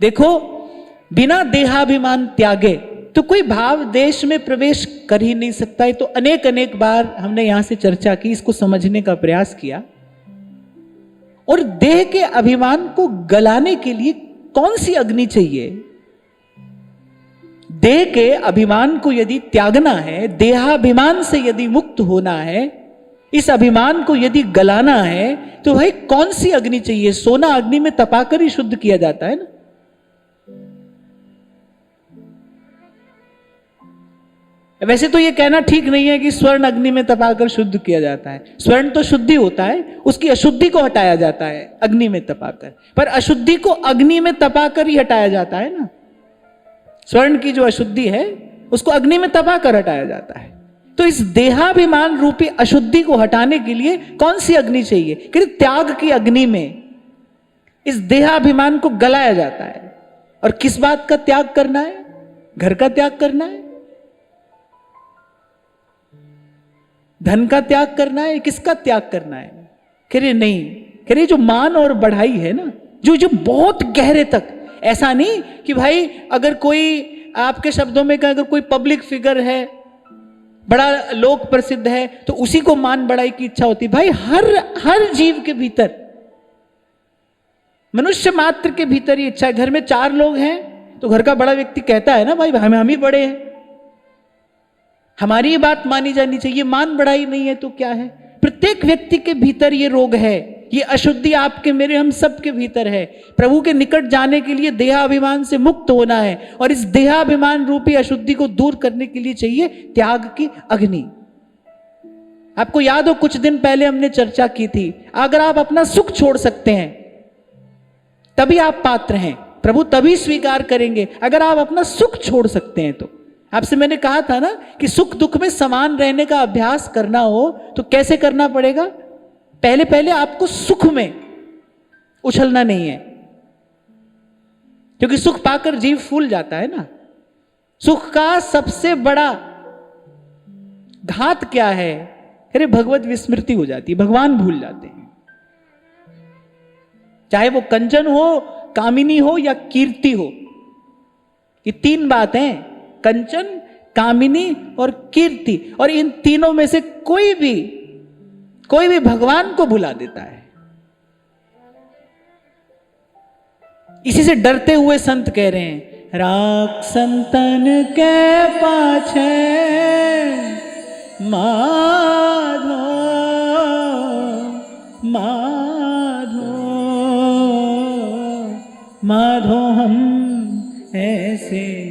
देखो, बिना देहाभिमान त्यागे तो कोई भाव देश में प्रवेश कर ही नहीं सकता है। तो अनेक अनेक बार हमने यहां से चर्चा की, इसको समझने का प्रयास किया। और देह के अभिमान को गलाने के लिए कौन सी अग्नि चाहिए? देह के अभिमान को यदि त्यागना है, देहाभिमान से यदि मुक्त होना है, इस अभिमान को यदि गलाना है, तो भाई कौन सी अग्नि चाहिए? सोना अग्नि में तपाकर ही शुद्ध किया जाता है ना। वैसे तो यह कहना ठीक नहीं है कि स्वर्ण अग्नि में तपाकर शुद्ध किया जाता है। स्वर्ण तो शुद्धि होता है, उसकी अशुद्धि को हटाया जाता है अग्नि में तपाकर, पर अशुद्धि को अग्नि में तपाकर ही हटाया जाता है ना। स्वर्ण की जो अशुद्धि है उसको अग्नि में तपाकर हटाया जाता है। तो इस देहाभिमान रूपी अशुद्धि को हटाने के लिए कौन सी अग्नि चाहिए? कि त्याग की अग्नि में इस देहाभिमान को गलाया जाता है। और किस बात का त्याग करना है? घर का त्याग करना है, धन का त्याग करना है, किसका त्याग करना है? कह रहे नहीं, कह रहे जो मान और बढ़ाई है ना, जो बहुत गहरे तक, ऐसा नहीं कि भाई अगर कोई, आपके शब्दों में कहा, अगर कोई पब्लिक फिगर है, बड़ा लोक प्रसिद्ध है, तो उसी को मान बढ़ाई की इच्छा होती। भाई हर जीव के भीतर, मनुष्य मात्र के भीतर ये इच्छा है। घर में 4 लोग हैं तो घर का बड़ा व्यक्ति कहता है ना, भाई हम ही बड़े हैं, हमारी ये बात मानी जानी चाहिए। मान बढ़ाई नहीं है तो क्या है? प्रत्येक व्यक्ति के भीतर ये रोग है, ये अशुद्धि आपके मेरे हम सब के भीतर है। प्रभु के निकट जाने के लिए देहाभिमान से मुक्त होना है, और इस देहाभिमान रूपी अशुद्धि को दूर करने के लिए चाहिए त्याग की अग्नि। आपको याद हो, कुछ दिन पहले हमने चर्चा की थी, अगर आप अपना सुख छोड़ सकते हैं तभी आप पात्र हैं, प्रभु तभी स्वीकार करेंगे। अगर आप अपना सुख छोड़ सकते हैं तो, आपसे मैंने कहा था ना कि सुख दुख में समान रहने का अभ्यास करना हो तो कैसे करना पड़ेगा? पहले पहले आपको सुख में उछलना नहीं है, क्योंकि सुख पाकर जीव फूल जाता है ना। सुख का सबसे बड़ा घात क्या है? अरे भगवत विस्मृति हो जाती है, भगवान भूल जाते हैं। चाहे वो कंचन हो, कामिनी हो या कीर्ति हो, ये 3 बातें, कंचन, कामिनी और कीर्ति, और इन तीनों में से कोई भी भगवान को भुला देता है। इसी से डरते हुए संत कह रहे हैं, राख संतन के पाछे माधो माधो माधो हम ऐसे